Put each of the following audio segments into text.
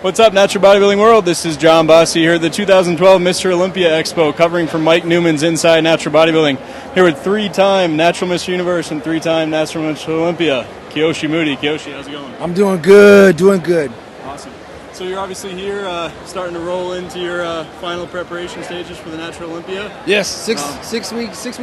What's up, Natural Bodybuilding World? This is John Bossy here at the 2012 Mr. Olympia Expo, covering for Mike Newman's Inside Natural Bodybuilding. Here with three-time Natural Mr. Universe and three-time Natural Mr. Olympia, Kiyoshi Moody. Kiyoshi, how's it going? I'm doing good, Awesome. So you're obviously here starting to roll into your final preparation stages for the Natural Olympia? Yes, six weeks. 6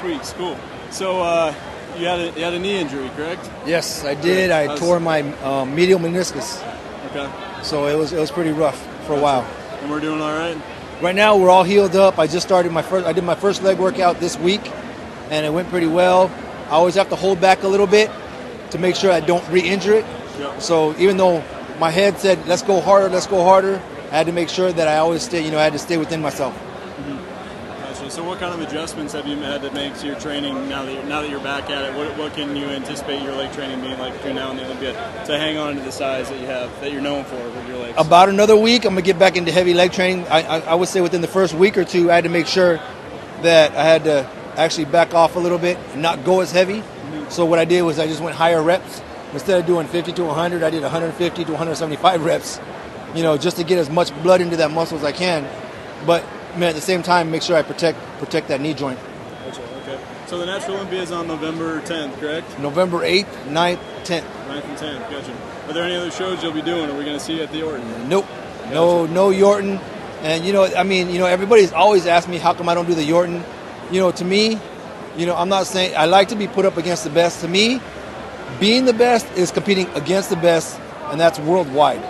weeks, cool. So you had a knee injury, correct? Yes, I did. I tore my medial meniscus. Okay. So it was pretty rough for a while. And we're doing all right? Right now we're all healed up. I did my first leg workout this week, and it went pretty well. I always have to hold back a little bit to make sure I don't re-injure it. Yep. So even though my head said, let's go harder, I had to make sure that I always stay, I had to stay within myself. Gotcha. So what kind of adjustments have you had to make to your training now that you're back at it? What can you anticipate your leg training being like between now and the Olympia to hang on to the size that you have, that you're known for with your legs? About another week, I'm going to get back into heavy leg training. I would say within the first week or two, I had to make sure that I had to actually back off a little bit and not go as heavy. So what I did was I just went higher reps. Instead of doing 50 to 100, I did 150 to 175 reps, just to get as much blood into that muscle as I can. But at the same time, make sure I protect that knee joint. Gotcha, okay. So the Natural Olympia is on November 10th, correct? November 8th, 9th, 10th. 9th and 10th, gotcha. Are there any other shows you'll be doing? Are we going to see you at the Yorton? Nope. Gotcha. No Yorton. And, everybody's always asked me how come I don't do the Yorton. To me, I'm not saying I like to be put up against the best. To me, being the best is competing against the best, and that's worldwide.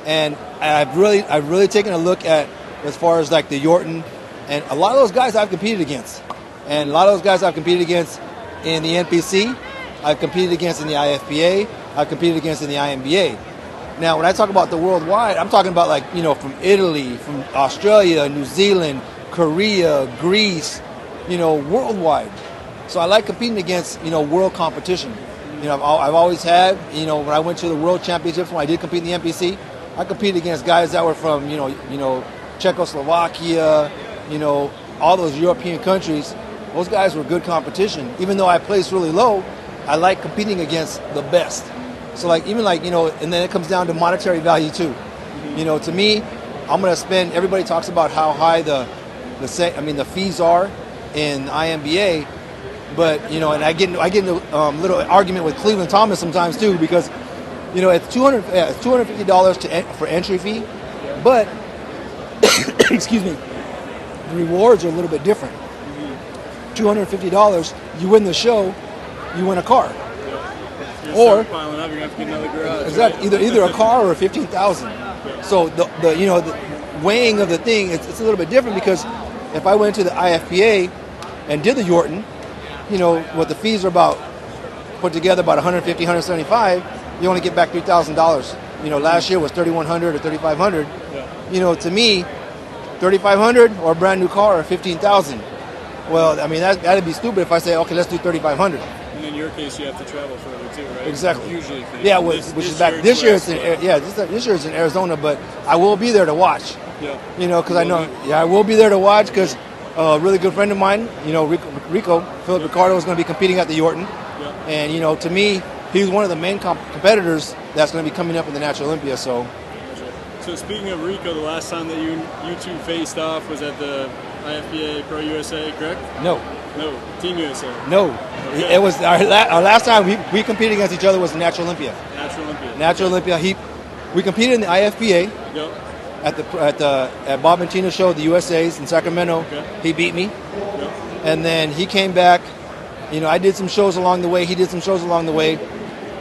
And I've really taken a look at as far as like the Yorton, and a lot of those guys I've competed against, and a lot of those guys I've competed against in the NPC, I've competed against in the IFBA, I've competed against in the IMBA. Now, when I talk about the worldwide, I'm talking about from Italy, from Australia, New Zealand, Korea, Greece, worldwide. So I like competing against world competition. I've always had, when I went to the World Championships, when I did compete in the NPC, I competed against guys that were from, Czechoslovakia, all those European countries. Those guys were good competition. Even though I placed really low, I like competing against the best. So and then it comes down to monetary value too. To me, I'm going to spend, everybody talks about how high the fees are in IMBA. But and I get into a little argument with Cleveland Thomas sometimes too, because it's $250 for entry fee, but excuse me, the rewards are a little bit different. $250, you win the show, you win a car, or piling up, you're gonna have to get another garage. Exactly, right? either a car or $15,000. So the weighing of the thing, it's a little bit different, because if I went to the IFPA and did the Yorton, what the fees are put together about $150, $175, you only get back $3,000. Last year was $3,100 or $3,500. Yeah. To me, $3,500 or a brand new car or $15,000. Well, that'd be stupid if I say, okay, let's do $3,500. And in your case, you have to travel further too, right? Exactly. Usually. Yeah, which is back. This year it's in Arizona, but I will be there to watch. Yeah. Because I will be there to watch, because a really good friend of mine, Philip Ricardo, is going to be competing at the Yorton. Yeah. And, to me, he's one of the main competitors that's going to be coming up in the Natural Olympia. So speaking of Rico, the last time that you two faced off was at the IFBA Pro USA, correct? No, Team USA. No, okay. It was our last time we competed against each other was the Natural Olympia. Natural Olympia. We competed in the IFBA. Yep. At Bob and Tina show, the USA's in Sacramento. Okay. He beat me. Yep. And then he came back. I did some shows along the way. He did some shows along the way.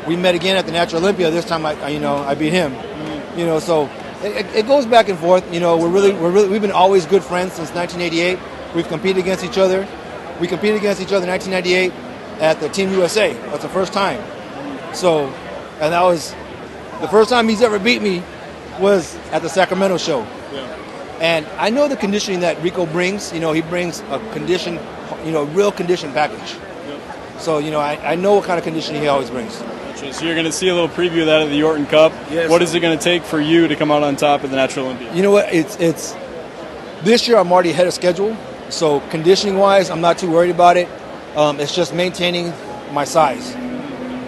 We met again at the Natural Olympia. This time I beat him. Mm-hmm. So it goes back and forth. We've been always good friends since 1988. We've competed against each other. We competed against each other in 1998 at the Team USA. That's the first time. So, and that was the first time he's ever beat me was at the Sacramento show. Yeah. And I know the conditioning that Rico brings. He brings a condition, real condition package. Yep. So, I know what kind of conditioning he always brings. Gotcha. So you're going to see a little preview of that at the Yorton Cup. Yes. What is it going to take for you to come out on top of the Natural Olympia? You know what? It's this year I'm already ahead of schedule. So conditioning-wise, I'm not too worried about it. It's just maintaining my size.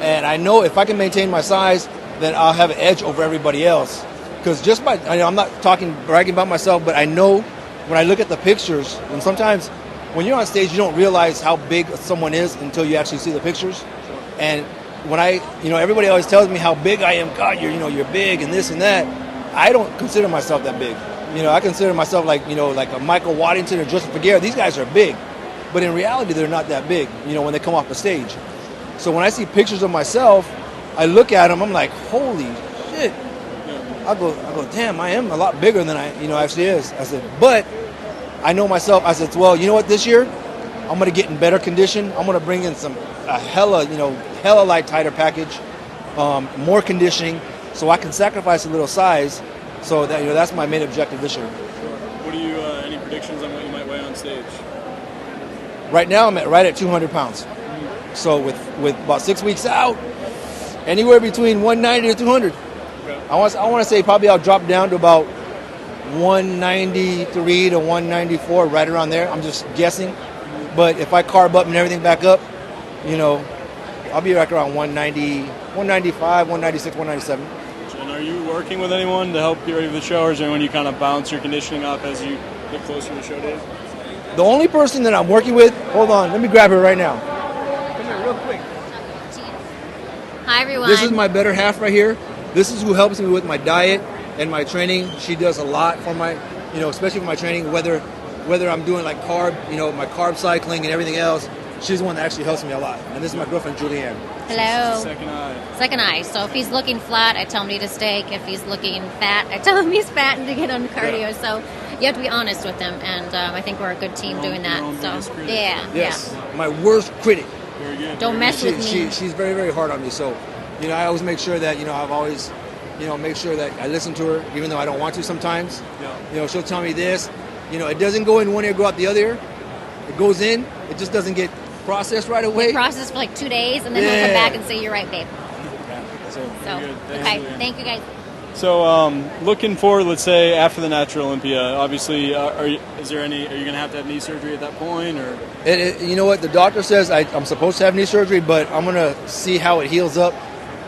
And I know if I can maintain my size, then I'll have an edge over everybody else. Because just by, I'm not bragging about myself, but I know when I look at the pictures, and sometimes when you're on stage, you don't realize how big someone is until you actually see the pictures. And when everybody always tells me how big I am. God, you're big and this and that. I don't consider myself that big. I consider myself like a Michael Waddington or Justin Figueroa. These guys are big, but in reality, they're not that big. When they come off the stage. So when I see pictures of myself, I look at them. I'm like, holy shit. I go, damn, I am a lot bigger than I, actually is. I said, but I know myself. I said, well, you know what? This year, I'm going to get in better condition. I'm going to bring in a hella light, tighter package, more conditioning, so I can sacrifice a little size. So that that's my main objective this year. What do you? Any predictions on what you might weigh on stage? Right now, I'm right at 200 pounds. So with about 6 weeks out, anywhere between 190 to 200. I want to say probably I'll drop down to about 193 to 194, right around there. I'm just guessing. But if I carb up and everything back up, I'll be right around 190, 195, 196, 197. And are you working with anyone to help get ready for the show, or is there anyone you kind of bounce your conditioning up as you get closer to the show days? The only person that I'm working with, hold on, let me grab her right now. Come here real quick. Hi, everyone. This is my better half right here. This is who helps me with my diet and my training. She does a lot for my, especially for my training, whether I'm doing like my carb cycling and everything else. She's the one that actually helps me a lot. And this is my girlfriend, Julianne. Hello. Second eye. Second eye. So if he's looking flat, I tell him to eat a steak. If he's looking fat, I tell him he's fat and to get on cardio. Yeah. So you have to be honest with him. And I think we're a good team doing that. So, yeah. Yes. My worst critic. Very good. Don't mess with me. She's very, very hard on me. So, I always make sure that, I've always, make sure that I listen to her, even though I don't want to sometimes. Yeah. She'll tell me this. It doesn't go in one ear, go out the other ear. It goes in. It just doesn't get processed right away. Process for like 2 days, and then he'll come back and say, you're right, babe. Yeah. So, Thanks, okay. Julian. Thank you, guys. So, looking forward, let's say after the Natural Olympia, obviously, are you going to have knee surgery at that point, or? You know what? The doctor says I'm supposed to have knee surgery, but I'm going to see how it heals up.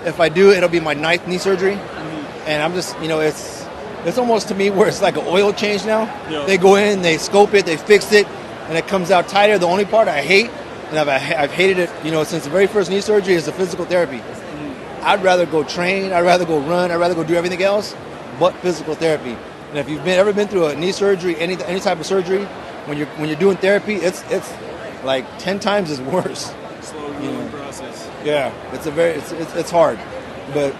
If I do, it'll be my 9th knee surgery. Mm-hmm. And I'm just, it's almost to me where it's like an oil change now. Yeah. They go in, they scope it, they fix it, and it comes out tighter. The only part I hate, and I've hated it, since the very first knee surgery, is the physical therapy. Mm-hmm. I'd rather go train, I'd rather go run, I'd rather go do everything else but physical therapy. And if you've ever been through a knee surgery, any type of surgery, when you're doing therapy, it's like 10 times as worse. Slow growing process. Yeah, it's hard, but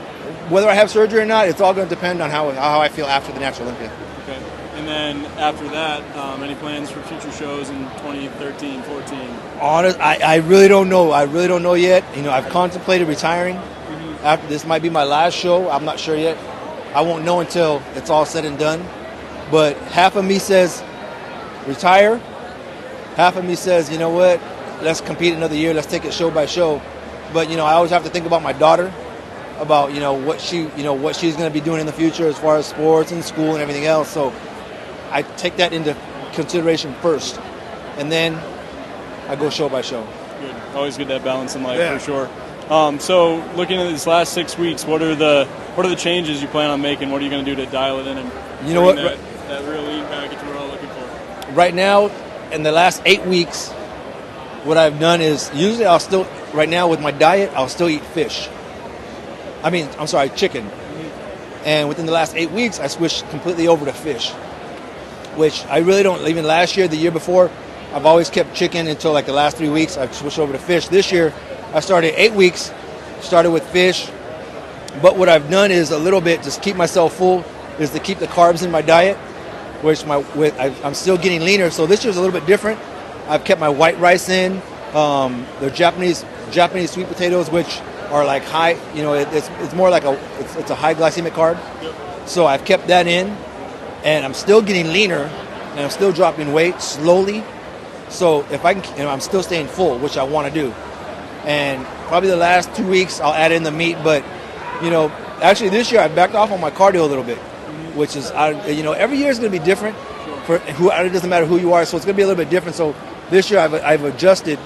whether I have surgery or not, it's all going to depend on how I feel after the Natural Olympia. Okay, and then after that, any plans for future shows in 2013, 14? I really don't know. I really don't know yet. I've contemplated retiring. Mm-hmm. After this might be my last show. I'm not sure yet. I won't know until it's all said and done. But half of me says retire. Half of me says, you know what? Let's compete another year. Let's take it show by show. But I always have to think about my daughter, about what she's going to be doing in the future as far as sports and school and everything else. So I take that into consideration first, and then I go show by show. Good. Always good to have balance in life, for sure. So looking at these last 6 weeks, what are the changes you plan on making? What are you going to do to dial it in and that real lean package we're all looking for? Right now, in the last 8 weeks, what I've done is usually right now with my diet, I'll still eat fish. Chicken. Mm-hmm. And within the last 8 weeks, I switched completely over to fish, which I really don't. Even last year, the year before, I've always kept chicken until like the last 3 weeks. I've switched over to fish. This year, I started 8 weeks, started with fish. But what I've done is a little bit, just keep myself full, is to keep the carbs in my diet, which I'm still getting leaner. So this year's a little bit different. I've kept my white rice in. They're Japanese sweet potatoes, which are like high. It's more like it's a high glycemic carb. Yep. So I've kept that in, and I'm still getting leaner, and I'm still dropping weight slowly. So if I can, I'm still staying full, which I want to do. And probably the last 2 weeks I'll add in the meat, but actually this year I backed off on my cardio a little bit, which is every year is going to be different. It doesn't matter who you are, so it's going to be a little bit different. So this year I've adjusted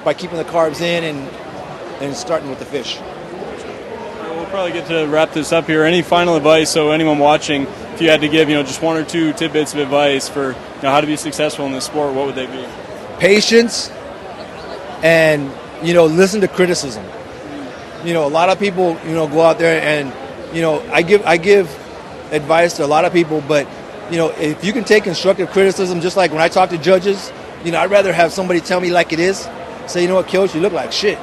by keeping the carbs in and starting with the fish. We'll we'll probably get to wrap this up here. Any final advice? So anyone watching, if you had to give, just one or two tidbits of advice for how to be successful in this sport, what would they be? Patience, and listen to criticism. A lot of people go out there and I give advice to a lot of people, but if you can take constructive criticism, just like when I talk to judges, I'd rather have somebody tell me like it is. Say, you know what, Kiyoshi, you look like shit.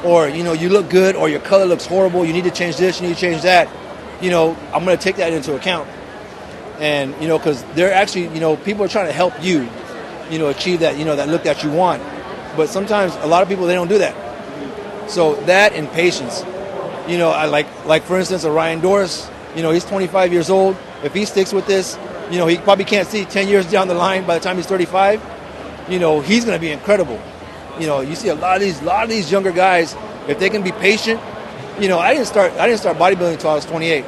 Or, you look good, or your color looks horrible, you need to change this, you need to change that. I'm going to take that into account. And, because they're actually, people are trying to help you, achieve that, that look that you want. But sometimes a lot of people, they don't do that. So that and patience. I like for instance, a Ryan Doris, he's 25 years old. If he sticks with this, he probably can't see 10 years down the line by the time he's 35. He's going to be incredible. You see a lot of these younger guys, if they can be patient. I didn't start bodybuilding until I was 28,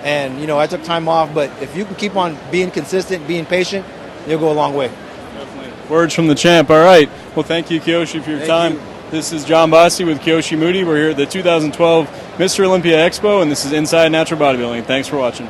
and I took time off. But if you can keep on being consistent, being patient, you'll go a long way. Definitely. Words from the champ. All right. Well, thank you, Kiyoshi, for your time. This is John Bossy with Kiyoshi Moody. We're here at the 2012 Mr. Olympia Expo, and this is Inside Natural Bodybuilding. Thanks for watching.